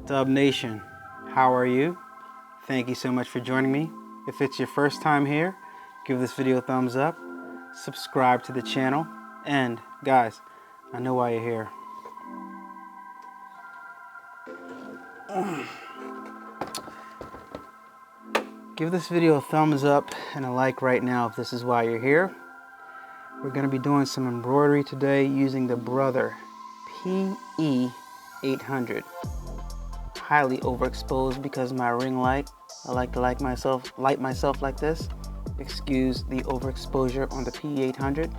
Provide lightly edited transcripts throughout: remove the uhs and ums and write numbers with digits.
Dub Nation, how are you? Thank you so much for joining me. If it's your first time here, give this video a thumbs up, subscribe to the channel, and guys, I know why you're here. Give this video a thumbs up and a like right now if this is why you're here. We're going to be doing some embroidery today using the Brother PE800. Highly overexposed because my ring light. I like to light myself like this. Excuse the overexposure on the PE800.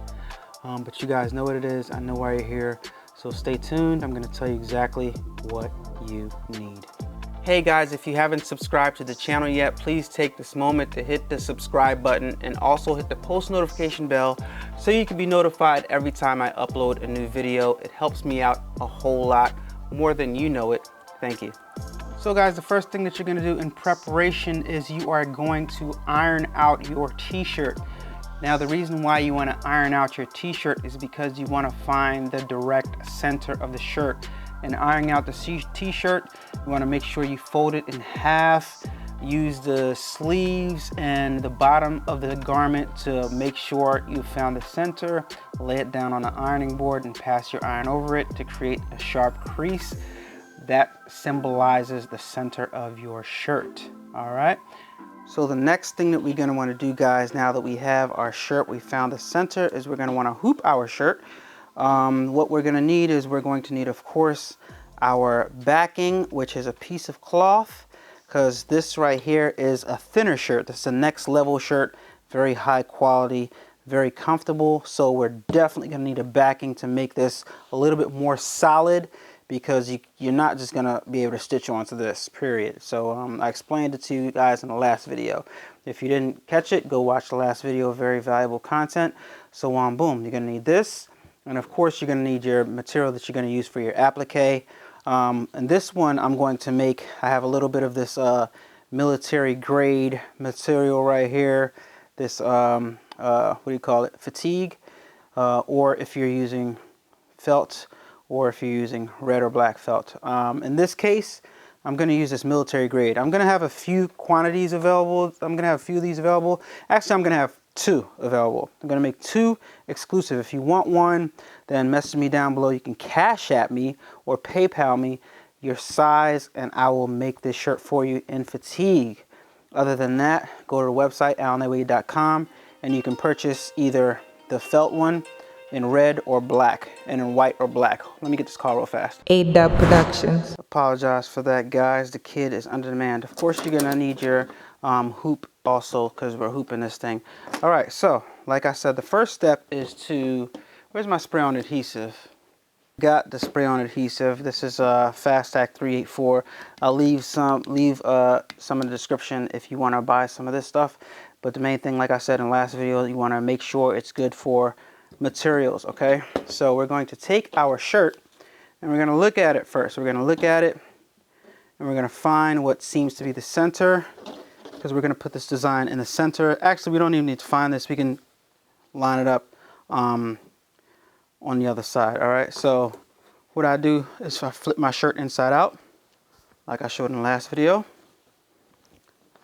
But you guys know what it is. I know why you're here. So stay tuned. I'm going to tell you exactly what you need. Hey guys, if you haven't subscribed to the channel yet, please take this moment to hit the subscribe button and also hit the post notification bell so you can be notified every time I upload a new video. It helps me out a whole lot, more than you know it. Thank you. So guys, the first thing that you're going to do in preparation is you are going to iron out your t-shirt. Now the reason why you want to iron out your t-shirt is because you want to find the direct center of the shirt. And ironing out the t-shirt, you want to make sure you fold it in half. Use the sleeves and the bottom of the garment to make sure you found the center. Lay it down on the ironing board and pass your iron over it to create a sharp crease. That symbolizes the center of your shirt. All right. So the next thing that we're going to want to do, guys, now that we have our shirt, we found the center, is we're going to want to hoop our shirt. What we're going to need is we're going to need, of course, our backing, which is a piece of cloth, because this right here is a thinner shirt. This is a next level shirt, very high quality, very comfortable. So we're definitely going to need a backing to make this a little bit more solid, because you're not just going to be able to stitch onto this, period. So I explained it to you guys in the last video. If you didn't catch it, go watch the last video. Very valuable content. So boom, you're going to need this. And of course, you're going to need your material that you're going to use for your applique. And this one I'm going to make, I have a little bit of this military grade material right here. This, what do you call it? Fatigue. Or if you're using felt, or if you're using red or black felt. In this case, I'm going to use this military grade. I'm going to have a few quantities available. I'm going to have a few of these available. Actually, I'm going to have 2 available. I'm going to make 2 exclusive. If you want one, then message me down below. You can Cash App me or PayPal me your size, and I will make this shirt for you in fatigue. Other than that, go to the website, allan and you can purchase either the felt one in red or black, and in white or black. Let me get this call real fast. A-Dubb Productions. Apologize for that, guys. The kid is under demand. Of course, you're gonna need your hoop also, because we're hooping this thing. All right, so like I said, the first step is to, where's my spray on adhesive? Got the spray on adhesive. This is Fast Tack 384. I'll leave some in the description if you want to buy some of this stuff. But the main thing, like I said in the last video, you want to make sure it's good for materials. Okay, so we're going to take our shirt and we're going to look at it first. We're going to look at it and we're going to find what seems to be the center, because we're going to put this design in the center. Actually, we don't even need to find this. We can line it up on the other side. All right, so what I do is I flip my shirt inside out like I showed in the last video.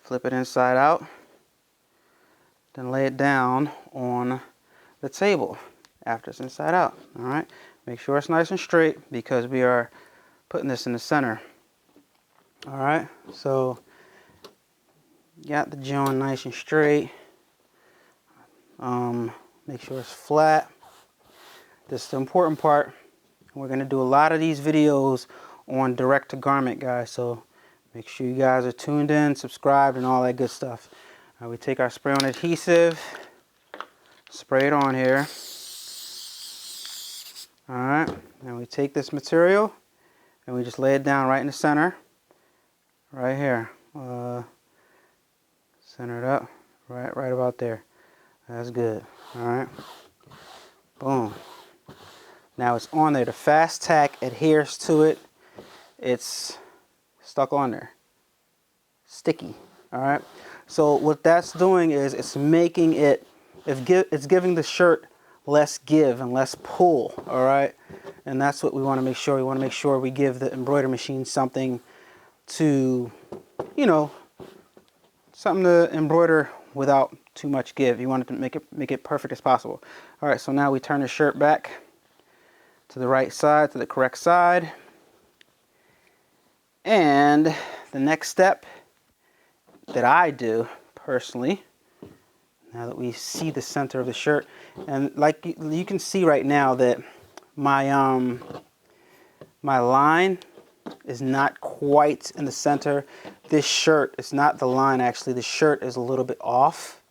Flip it inside out, then lay it down on the table after it's inside out. All right, make sure it's nice and straight, because we are putting this in the center. All right, so got the joint nice and straight. Make sure it's flat. This is the important part. We're going to do a lot of these videos on direct to garment, guys, so make sure you guys are tuned in, subscribed, and all that good stuff. We take our spray on adhesive, spray it on here. All right, and we take this material and we just lay it down right in the center, right here. Center it up, right about there. That's good. All right, boom. Now it's on there. The Fast Tack adheres to it. It's stuck on there, sticky. All right, so what that's doing is it's making it, it's giving the shirt less give and less pull. All right, and that's what we want to make sure. We want to make sure we give the embroidery machine something to, you know, something to embroider without too much give. You want it to make it perfect as possible. All right, so now we turn the shirt back to the right side, to the correct side. And the next step that I do personally, now that we see the center of the shirt, and like you can see right now that my my line is not quite in the center. This shirt is not the line, actually. The shirt is a little bit off.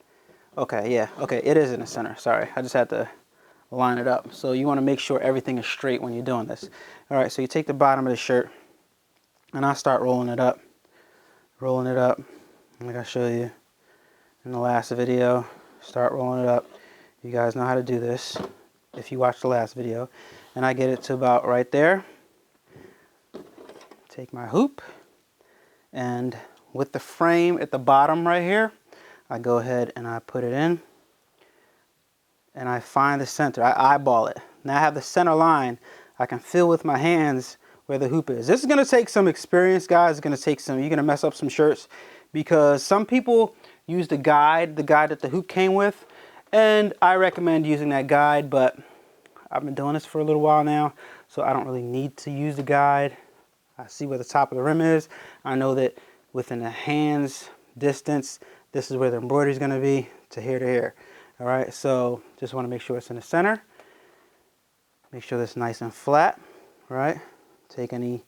Okay, yeah, okay, it is in the center. Sorry, I just had to line it up. So you want to make sure everything is straight when you're doing this. All right, so you take the bottom of the shirt, and I start rolling it up, like I showed you in the last video. Start rolling it up. You guys know how to do this if you watched the last video. And I get it to about right there. Take my hoop, and with the frame at the bottom right here, I go ahead and I put it in, and I find the center. I eyeball it. Now I have the center line. I can feel with my hands where the hoop is. This is going to take some experience, guys. It's going to take some, you're going to mess up some shirts, because some people use the guide that the hoop came with, and I recommend using that guide, but I've been doing this for a little while now, so I don't really need to use the guide. I see where the top of the rim is. I know that within the hands distance, this is where the embroidery is going to be, to here. All right, so just want to make sure it's in the center. Make sure that's nice and flat, right? Take any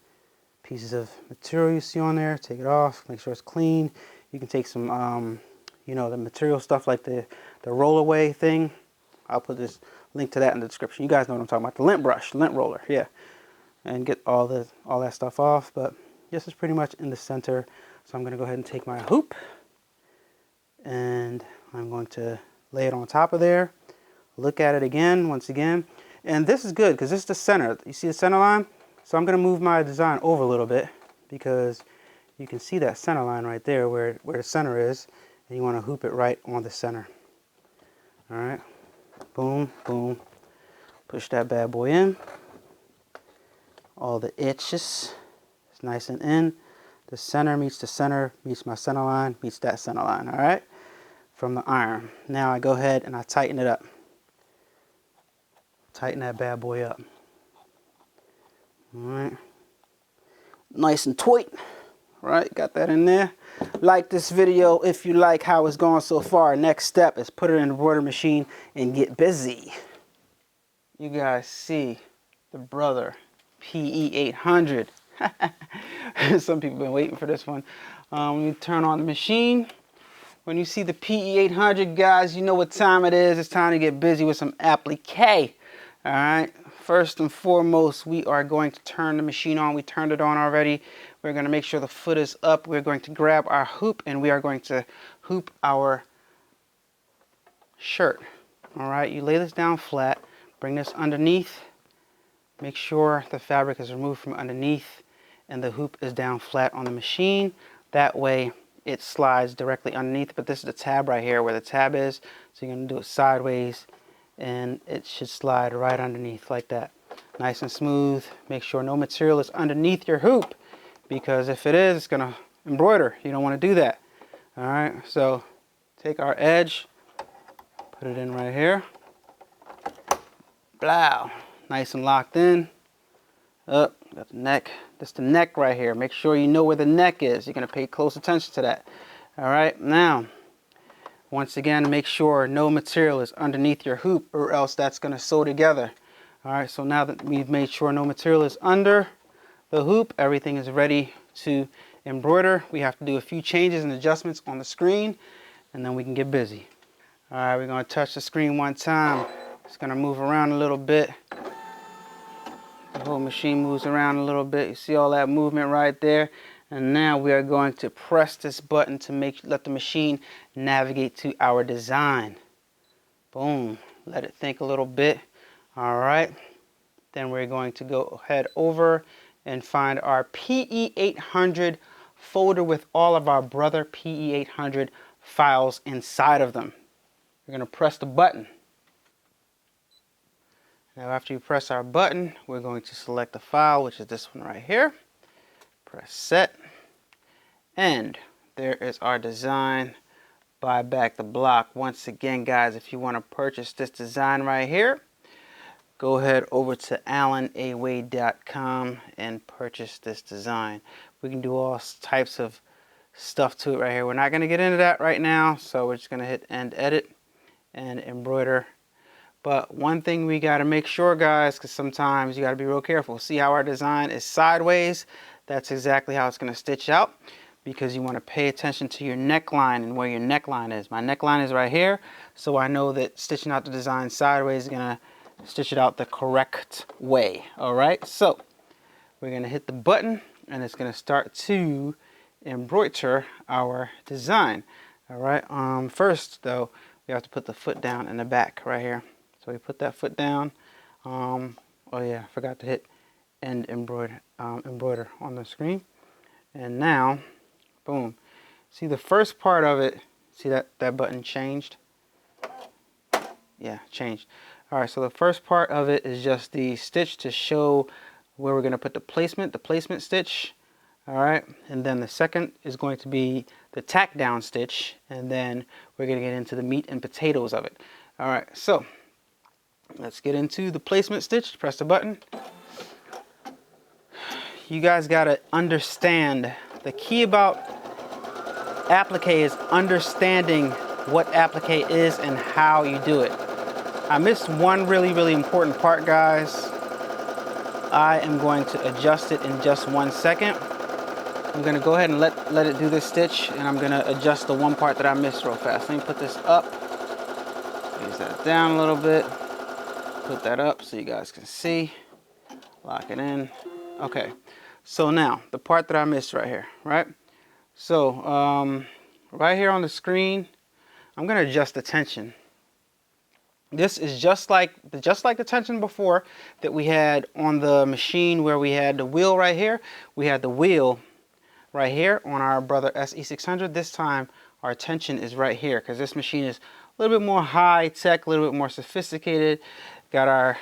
pieces of material you see on there, take it off, make sure it's clean. You can take some, you know, the material stuff like the roll-away thing. I'll put this link to that in the description. You guys know what I'm talking about, the lint brush, lint roller, yeah. And get all that stuff off, but this is pretty much in the center. So I'm going to go ahead and take my hoop, and I'm going to lay it on top of there. Look at it again, once again, and this is good because this is the center. You see the center line? So I'm going to move my design over a little bit, because you can see that center line right there where the center is, and you want to hoop it right on the center. All right, boom, boom. Push that bad boy in. All the edges is nice and in. The center meets my center line, meets that center line, all right? From the iron. Now I go ahead and I tighten it up. Tighten that bad boy up. All right. Nice and tight, right? Got that in there. Like this video if you like how it's going so far. Next step is put it in the embroidery machine and get busy. You guys see the brother PE800. Some people have been waiting for this one. When you turn on the machine, when you see the PE800, guys, you know what time it is. It's time to get busy with some applique. All right. First and foremost, we are going to turn the machine on. We turned it on already. We're going to make sure the foot is up. We're going to grab our hoop, and we are going to hoop our shirt. All right. You lay this down flat. Bring this underneath. Make sure the fabric is removed from underneath and the hoop is down flat on the machine. That way it slides directly underneath. But this is the tab right here where the tab is. So you're going to do it sideways, and it should slide right underneath like that. Nice and smooth. Make sure no material is underneath your hoop, because if it is, it's going to embroider. You don't want to do that. All right, so take our edge, put it in right here. Blow. Nice and locked in. Up, got the neck. That's the neck right here. Make sure you know where the neck is. You're going to pay close attention to that. All right, now, once again, make sure no material is underneath your hoop, or else that's going to sew together. All right, so now that we've made sure no material is under the hoop, everything is ready to embroider. We have to do a few changes and adjustments on the screen, and then we can get busy. All right, we're going to touch the screen one time. It's going to move around a little bit. The whole machine moves around a little bit. You see all that movement right there. And now we are going to press this button to let the machine navigate to our design. Boom. Let it think a little bit. All right. Then we're going to go head over and find our PE800 folder with all of our brother PE800 files inside of them. We're going to press the button. Now after you press our button, we're going to select the file, which is this one right here. Press set. And there is our design by Back the Block. Once again, guys, if you want to purchase this design right here, go ahead over to allanaway.com and purchase this design. We can do all types of stuff to it right here. We're not going to get into that right now, so we're just going to hit end edit and embroider. But one thing we got to make sure, guys, because sometimes you got to be real careful. See how our design is sideways? That's exactly how it's going to stitch out, because you want to pay attention to your neckline and where your neckline is. My neckline is right here, so I know that stitching out the design sideways is going to stitch it out the correct way. All right, so we're going to hit the button and it's going to start to embroider our design. All right, first though, we have to put the foot down in the back right here. So we put that foot down. Oh yeah, I forgot to hit end embroider on the screen. And now, boom. See the first part of it, see that button changed? Yeah, changed. All right, so the first part of it is just the stitch to show where we're going to put the placement stitch. All right, and then the second is going to be the tack down stitch, and then we're going to get into the meat and potatoes of it. All right, so let's get into the placement stitch. Press the button. You guys got to understand, the key about applique is understanding what applique is and how you do it. I missed one really important part, guys. I am going to adjust it in just 1 second. I'm going to go ahead and let it do this stitch, and I'm going to adjust the one part that I missed real fast. Let me put this up, raise that down a little bit, put that up so you guys can see, lock it in. Okay, so now the part that I missed right here, right? So right here on the screen, I'm going to adjust the tension. This is just like the tension before that we had on the machine, where we had the wheel right here. We had the wheel right here on our brother SE600. This time our tension is right here, because this machine is a little bit more high tech, a little bit more sophisticated. Got our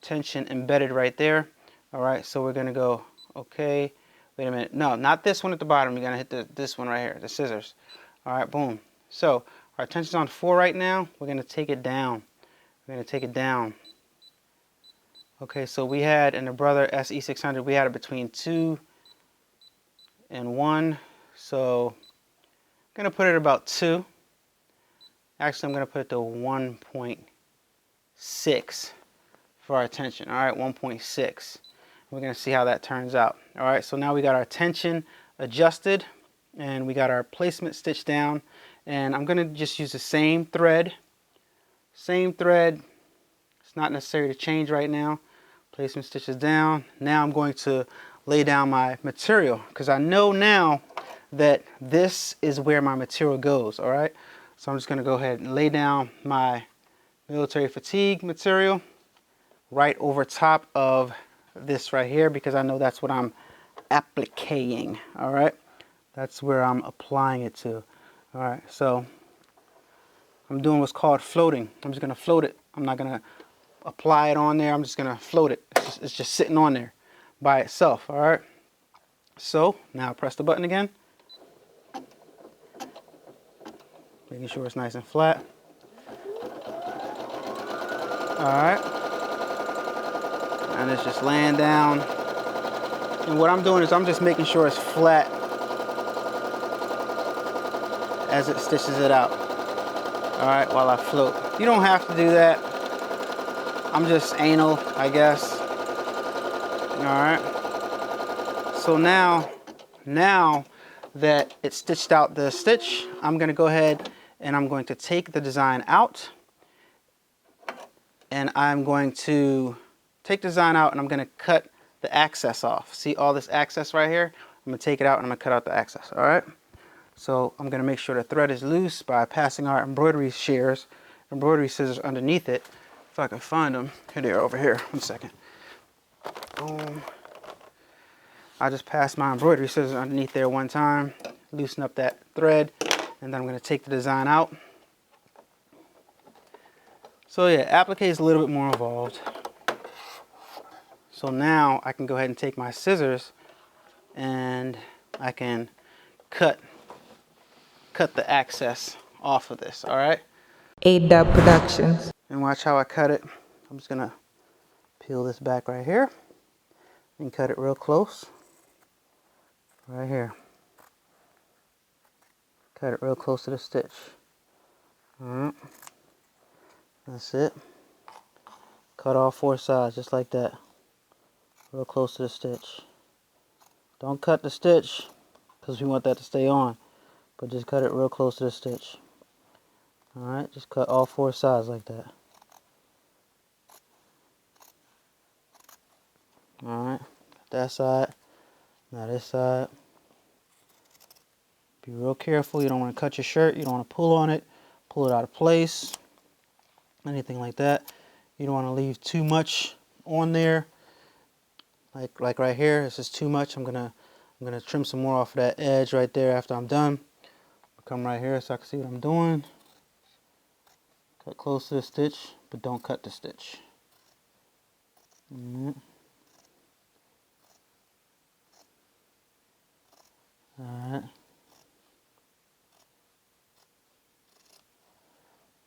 tension embedded right there. All right, so we're gonna go, okay, wait a minute. No, not this one at the bottom. You're gonna hit this one right here, the scissors. All right, boom. So our tension's on 4 right now. We're gonna take it down. We're going to take it down. Okay, so we had in the brother SE600, we had it between 2 and 1. So I'm going to put it about 2. Actually, I'm going to put it to 1.6 for our tension. All right, 1.6. We're going to see how that turns out. All right, so now we got our tension adjusted, and we got our placement stitched down. And I'm going to just use the same thread. Same thread. It's not necessary to change right now. Placement stitches down. Now I'm going to lay down my material, because I know now that this is where my material goes. All right, so I'm just going to go ahead and lay down my military fatigue material right over top of this right here, because I know that's what I'm appliquing. All right, that's where I'm applying it to. All right, so I'm doing what's called floating. I'm just going to float it. I'm not going to apply it on there. I'm just going to float it. It's just sitting on there by itself. All right. So now press the button again. Making sure it's nice and flat. All right. And it's just laying down. And what I'm doing is I'm just making sure it's flat as it stitches it out. All right, while I float. You don't have to do that. I'm just anal, I guess. All right. So now that it's stitched out the stitch, I'm going to go ahead and I'm going to take the design out. And I'm going to take the design out, and I'm going to cut the access off. See all this access right here? I'm going to take it out and I'm going to cut out the access. All right. So I'm going to make sure the thread is loose by passing our embroidery scissors underneath it. If I can find them. Here they are over here. 1 second. Boom. I just passed my embroidery scissors underneath there one time, loosen up that thread, and then I'm going to take the design out. So yeah, applique is a little bit more involved. So now I can go ahead and take my scissors and I can cut the excess off of this, all right? A-Dubb Productions. And watch how I cut it. I'm just gonna peel this back right here and cut it real close. Right here. Cut it real close to the stitch. Alright. That's it. Cut all 4 sides just like that. Real close to the stitch. Don't cut the stitch because we want that to stay on. But just cut it real close to the stitch. Alright, just cut all 4 sides like that. Alright, that side. Now this side. Be real careful. You don't want to cut your shirt. You don't want to pull on it. Pull it out of place. Anything like that. You don't want to leave too much on there. Like right here, this is too much. I'm gonna trim some more off of that edge right there after I'm done. I'll come right here so I can see what I'm doing. Cut close to the stitch, but don't cut the stitch. Alright.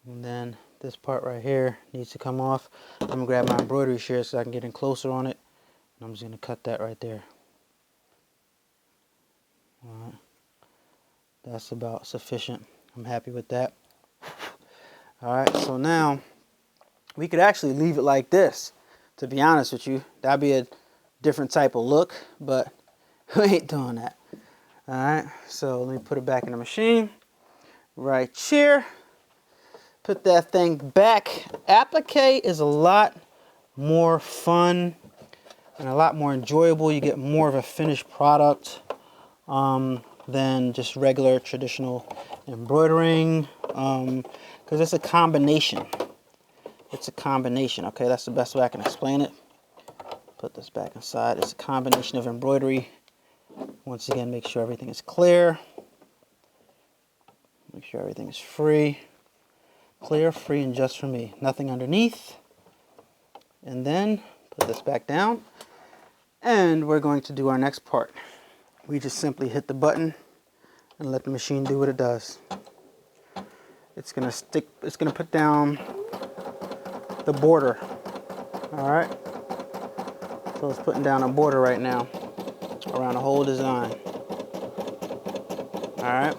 And then this part right here needs to come off. I'm gonna grab my embroidery shear so I can get in closer on it. And I'm just gonna cut that right there. Alright. That's about sufficient. I'm happy with that. Alright, so now we could actually leave it like this. To be honest with you, that'd be a different type of look, but we ain't doing that. Alright, so let me put it back in the machine. Right here. Put that thing back. Applique is a lot more fun and a lot more enjoyable. You get more of a finished product than just regular traditional embroidering, because it's a combination. It's a combination, okay? That's the best way I can explain it. Put this back inside. It's a combination of embroidery. Once again, make sure everything is clear. Make sure everything is free. Clear, free, and just for me. Nothing underneath. And then put this back down. And we're going to do our next part. We just simply hit the button and let the machine do what it does. It's gonna put down the border. Alright? So it's putting down a border right now around the whole design. Alright?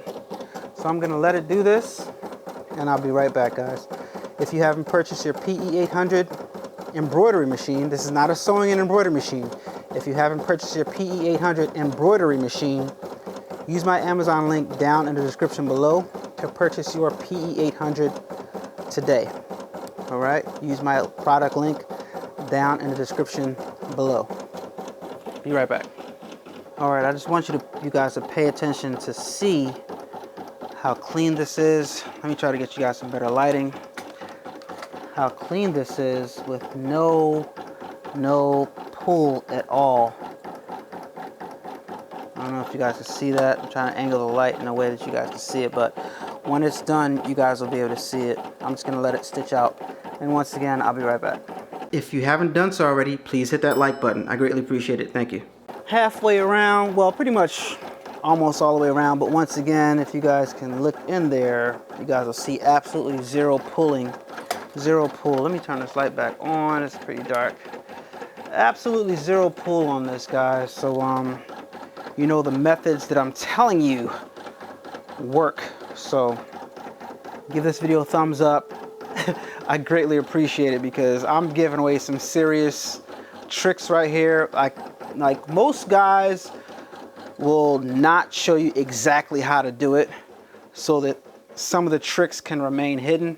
So I'm gonna let it do this. And I'll be right back, guys. If you haven't purchased your PE800 embroidery machine, this is not a sewing and embroidery machine. If you haven't purchased your PE800 embroidery machine, use my Amazon link down in the description below to purchase your PE800 today. All right, use my product link down in the description below. Be right back. All right, I just want you guys to pay attention to see how clean this is. Let me try to get you guys some better lighting. How clean this is with no pull at all. I don't know if you guys can see that. I'm trying to angle the light in a way that you guys can see it, but when it's done, you guys will be able to see it. I'm just gonna let it stitch out. And once again, I'll be right back. If you haven't done so already, please hit that like button. I greatly appreciate it. Thank you. Halfway around, well, pretty much almost all the way around, but once again, if you guys can look in there, you guys will see absolutely zero pulling. Zero pull. Let me turn this light back on. It's pretty dark. Absolutely zero pull on this, guys. So you know, the methods that I'm telling you work. So give this video a thumbs up. I greatly appreciate it because I'm giving away some serious tricks right here. Like most guys will not show you exactly how to do it so that some of the tricks can remain hidden,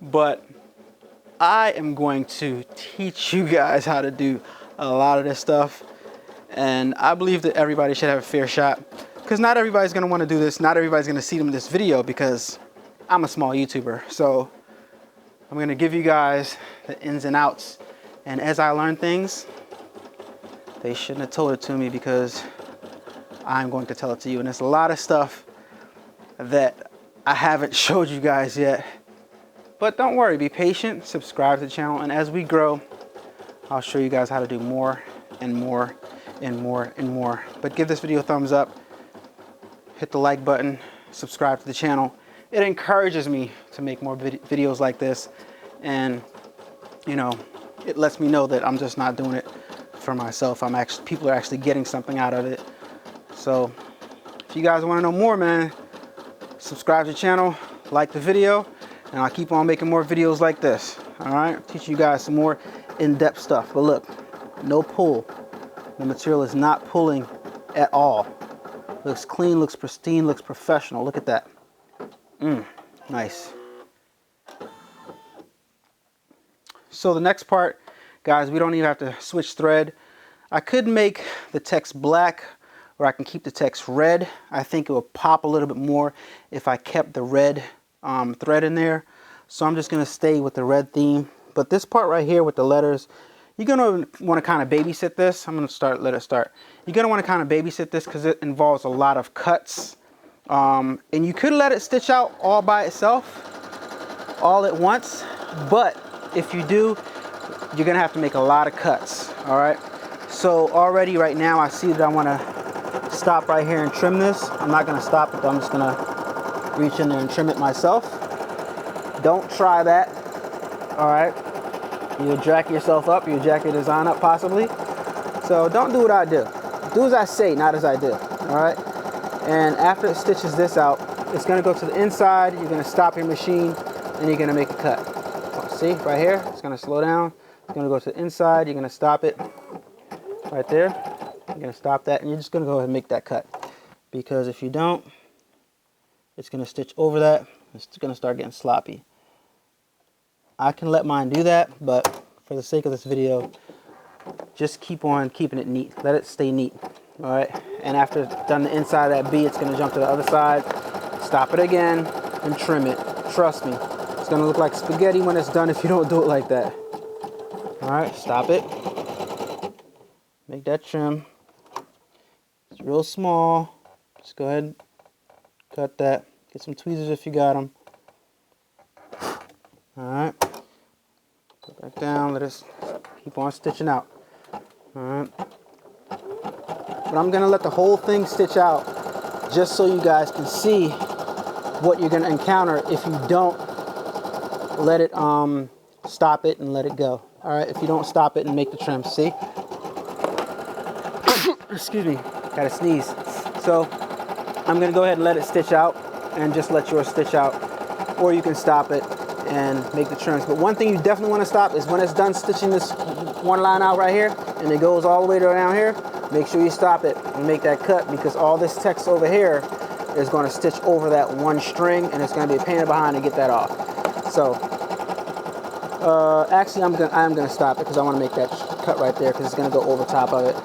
but I am going to teach you guys how to do a lot of this stuff, and I believe that everybody should have a fair shot, because not everybody's going to want to do this. Not everybody's going to see them in this video because I'm a small YouTuber. So I'm going to give you guys the ins and outs, and as I learn things, they shouldn't have told it to me because I'm going to tell it to you. And there's a lot of stuff that I haven't showed you guys yet. But don't worry, be patient, subscribe to the channel, and as we grow, I'll show you guys how to do more and more and more and more. But give this video a thumbs up, hit the like button, subscribe to the channel. It encourages me to make more videos like this, and you know, it lets me know that I'm just not doing it for myself. People are actually getting something out of it. So if you guys want to know more, man, subscribe to the channel, like the video, and I'll keep on making more videos like this. All right, teach you guys some more in-depth stuff. But look, no pull. The material is not pulling at all. Looks clean, looks pristine, looks professional. Look at that. Nice. So the next part, guys, we don't even have to switch thread. I could make the text black, or I can keep the text red. I think it would pop a little bit more if I kept the red thread in there. So I'm just gonna stay with the red theme. But this part right here with the letters, you're gonna wanna kind of babysit this. I'm gonna let it start. You're gonna wanna kind of babysit this because it involves a lot of cuts. And you could let it stitch out all by itself, all at once. But if you do, you're gonna have to make a lot of cuts, all right? So already right now I see that I wanna stop right here and trim this. I'm not gonna stop it, I'm just gonna reach in there and trim it myself. Don't try that, all right? You'll jack yourself up, you'll jack your design up possibly. So don't do what I do. Do as I say, not as I do, all right? And after it stitches this out, it's gonna go to the inside, you're gonna stop your machine, and you're gonna make a cut. So see, right here, it's gonna slow down. It's gonna go to the inside, you're gonna stop it right there. You're gonna stop that, and you're just gonna go ahead and make that cut. Because if you don't, it's gonna stitch over that, it's gonna start getting sloppy. I can let mine do that, but for the sake of this video, just keep on keeping it neat. Let it stay neat, all right? And after it's done the inside of that B, it's gonna jump to the other side, stop it again, and trim it. Trust me, it's gonna look like spaghetti when it's done if you don't do it like that. All right, stop it. Make that trim. It's real small. Just go ahead and cut that. Get some tweezers if you got them. All right. Go back down. Let us keep on stitching out. All right. But I'm gonna let the whole thing stitch out just so you guys can see what you're gonna encounter if you don't let it stop it and let it go. All right. If you don't stop it and make the trim, see? Excuse me. Gotta sneeze. So I'm gonna go ahead and let it stitch out and just let yours stitch out, or you can stop it and make the trims. But one thing you definitely want to stop is when it's done stitching this one line out right here and it goes all the way down here, make sure you stop it and make that cut, because all this text over here is going to stitch over that one string, and it's going to be a pain in the behind to get that off. So actually I'm gonna stop it because I want to make that cut right there, because it's going to go over top of it.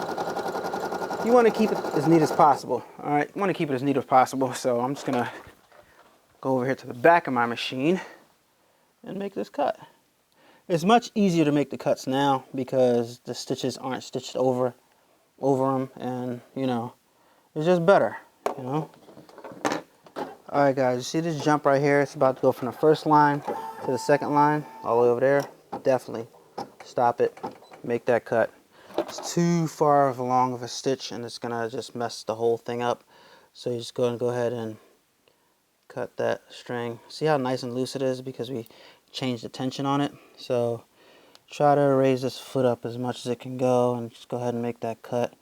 You want to keep it as neat as possible. All right, you want to keep it as neat as possible. So I'm just gonna go over here to the back of my machine and make this cut. It's much easier to make the cuts now because the stitches aren't stitched over them, and you know, it's just better, you know. All right, guys, you see this jump right here? It's about to go from the first line to the second line, all the way over there. Definitely stop it, make that cut. It's too far along of a stitch, and it's gonna just mess the whole thing up. So you're just going to go ahead and cut that string. See how nice and loose it is because we changed the tension on it. So try to raise this foot up as much as it can go, and just go ahead and make that cut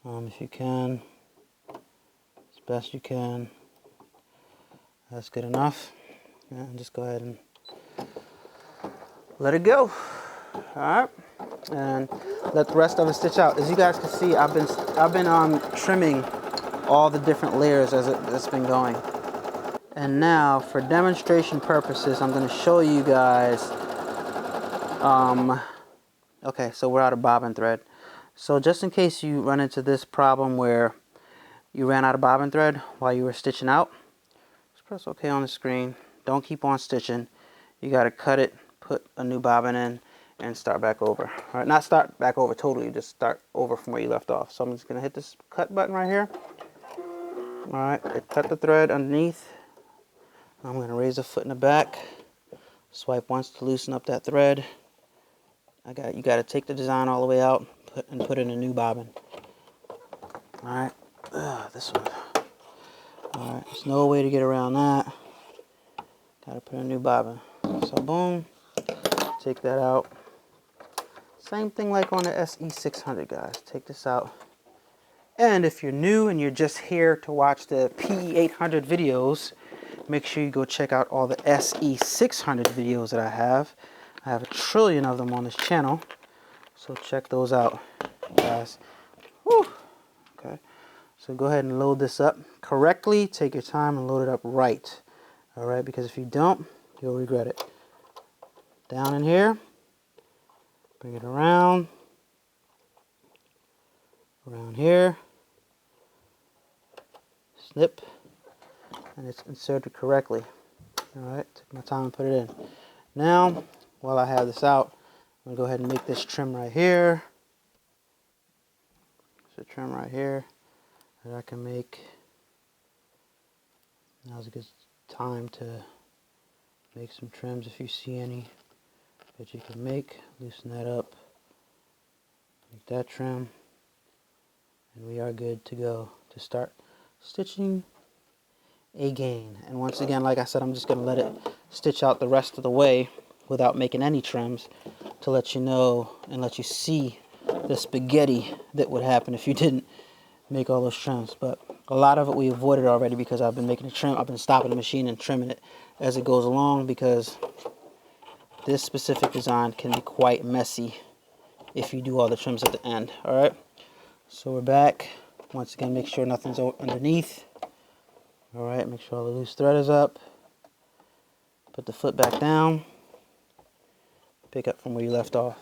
if you can, as best you can. That's good enough. And just go ahead and let it go. All right, and let the rest of it stitch out. As you guys can see, I've been trimming all the different layers as it's been going. And now, for demonstration purposes, I'm going to show you guys. Okay, so we're out of bobbin thread. So just in case you run into this problem where you ran out of bobbin thread while you were stitching out, just press OK on the screen. Don't keep on stitching. You got to cut it, put a new bobbin in, and start back over. All right, not start back over totally, just start over from where you left off. So I'm just going to hit this cut button right here. All right, cut the thread underneath. I'm going to raise the foot in the back. Swipe once to loosen up that thread. You got to take the design all the way out and put in a new bobbin. All right, this one. All right, there's no way to get around that. Gotta put a new bobbin. So boom, take that out. Same thing like on the SE600, guys. Take this out. And if you're new and you're just here to watch the PE800 videos, make sure you go check out all the SE600 videos that I have. I have a trillion of them on this channel, so check those out, guys. Whew. Okay, so go ahead and load this up correctly. Take your time and load it up right. All right, because if you don't, you'll regret it. Down in here, bring it around here, snip, and it's inserted correctly. All right, take my time and put it in. Now, while I have this out, I'm gonna go ahead and make this trim right here. There's a trim right here that I can make. Now's a good time to make some trims if you see any that you can make. Loosen that up, make that trim, and we are good to go to start stitching again. And once again, like I said, I'm just going to let it stitch out the rest of the way without making any trims to let you know and let you see the spaghetti that would happen if you didn't make all those trims. But a lot of it we avoided already because I've been making a trim. I've been stopping the machine and trimming it as it goes along, because this specific design can be quite messy if you do all the trims at the end. All right, so we're back. Once again, make sure nothing's underneath. All right, make sure all the loose thread is up. Put the foot back down. Pick up from where you left off.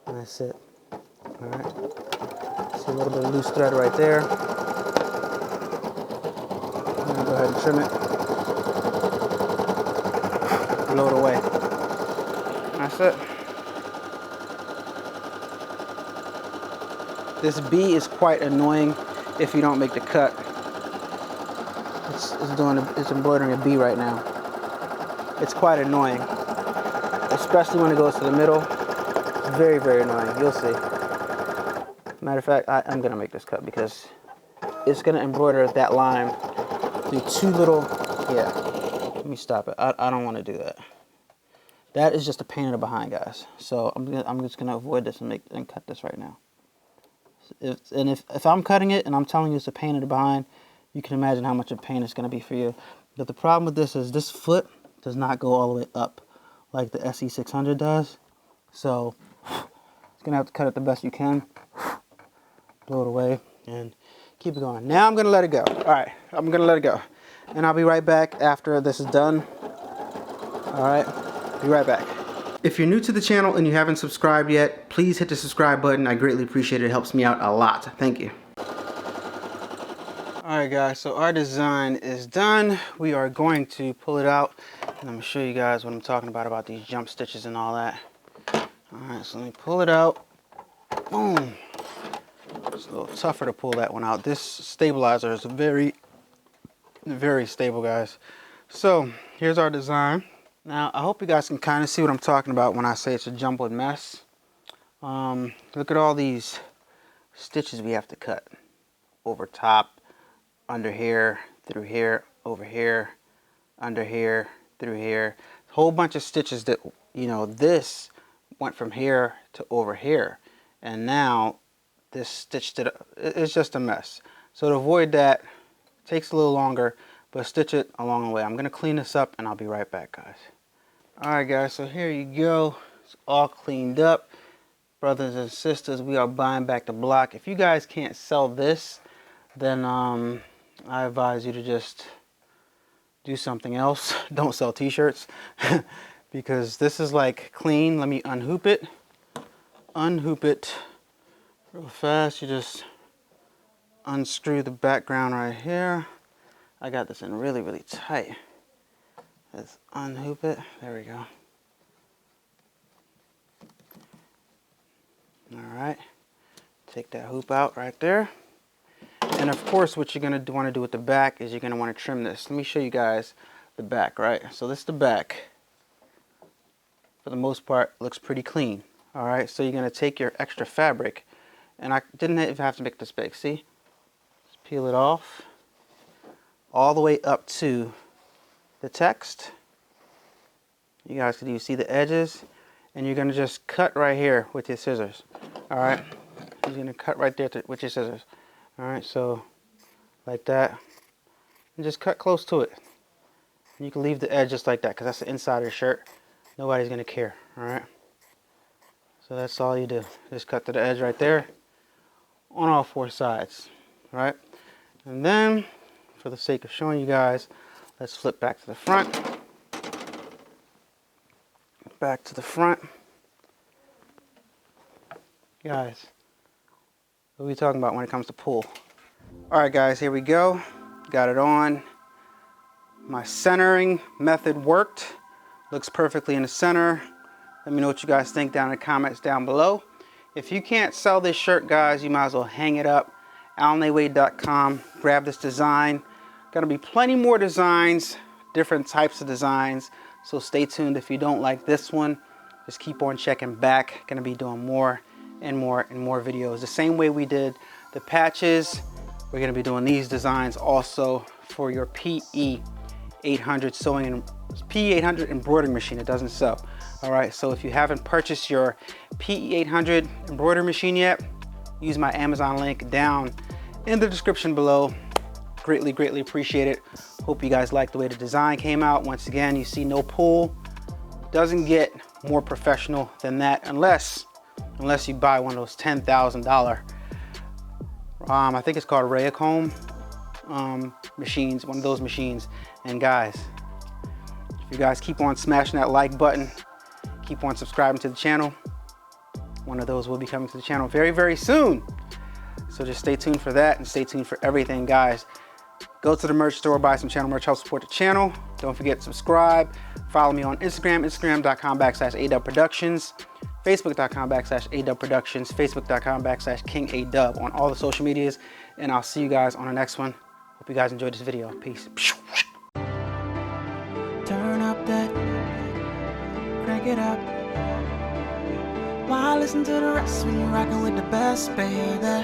And that's it. All right. See a little bit of loose thread right there. I'm gonna go ahead and trim it. Blow it away. That's it. This B is quite annoying if you don't make the cut. It's embroidering a B right now. It's quite annoying, especially when it goes to the middle. It's very, very annoying. You'll see. Matter of fact, I'm gonna make this cut because it's gonna embroider that line through two little. Yeah. Let me stop it. I don't want to do that. That is just a pain in the behind, guys. So I'm just gonna avoid this and cut this right now. If I'm cutting it and I'm telling you it's a pain in the behind, you can imagine how much of a pain it's going to be for you. But the problem with this is this foot does not go all the way up like the SE600 does. So it's going to have to cut it the best you can. Blow it away and keep it going. Now I'm going to let it go. All right, I'm going to let it go. And I'll be right back after this is done. All right, be right back. If you're new to the channel and you haven't subscribed yet, please hit the subscribe button. I greatly appreciate it. It helps me out a lot. Thank you. Alright guys, so our design is done. We are going to pull it out and I'm going to show you guys what I'm talking about these jump stitches and all that. Alright, so let me pull it out. Boom. It's a little tougher to pull that one out. This stabilizer is very, very stable, guys. So here's our design. Now I hope you guys can kind of see what I'm talking about when I say it's a jumbled mess. Look at all these stitches we have to cut. Over top, under here, through here, over here, under here, through here. A whole bunch of stitches that, you know, this went from here to over here. And now this stitched it up. It's just a mess. So to avoid that, it takes a little longer, but stitch it along the way. I'm going to clean this up and I'll be right back, guys. Alright guys, so here you go. It's all cleaned up. Brothers and sisters, we are buying back the block. If you guys can't sell this, then I advise you to just do something else. Don't sell t-shirts because this is like clean. Let me unhoop it. Unhoop it real fast. You just unscrew the background right here. I got this in really, really tight. Let's unhoop it. There we go. All right. Take that hoop out right there. And of course, what you're going to want to do with the back is you're going to want to trim this. Let me show you guys the back, right? So this is the back. For the most part, looks pretty clean. All right, so you're going to take your extra fabric. And I didn't even have to make this big, see? Just peel it off. all the way up to the text. You guys can see the edges, and you're gonna just cut right here with your scissors. All right, you're gonna cut right there with your scissors. All right, so like that, and just cut close to it. And you can leave the edge just like that, because that's the inside of the shirt. Nobody's gonna care. All right. So that's all you do. Just cut to the edge right there on all 4 sides. All right. And then, for the sake of showing you guys, let's flip back to the front. Back to the front. Guys, what are we talking about when it comes to pull? All right, guys, here we go. Got it on. My centering method worked. Looks perfectly in the center. Let me know what you guys think down in the comments down below. If you can't sell this shirt, guys, you might as well hang it up. AllanAwade.com. Grab this design. Gonna be plenty more designs, different types of designs. So stay tuned. If you don't like this one, just keep on checking back. Gonna be doing more and more and more videos. The same way we did the patches, we're gonna be doing these designs also for your PE800 sewing and PE800 embroidery machine. It doesn't sew. All right, so if you haven't purchased your PE800 embroidery machine yet, use my Amazon link down in the description below. Greatly, greatly appreciate it. Hope you guys like the way the design came out. Once again, you see no pull. Doesn't get more professional than that unless you buy one of those $10,000, I think it's called Rayacomb machines, one of those machines. And guys, if you guys keep on smashing that like button, keep on subscribing to the channel, one of those will be coming to the channel very, very soon. So just stay tuned for that and stay tuned for everything, guys. Go to the merch store, buy some channel merch, help support the channel. Don't forget to subscribe. Follow me on Instagram, instagram.com/adubbproductions, facebook.com/adubbproductions, facebook.com/King A-Dubb on all the social medias. And I'll see you guys on the next one. Hope you guys enjoyed this video. Peace. Turn up that, crank it up. Why listen to the rest when you're rocking with the best, baby?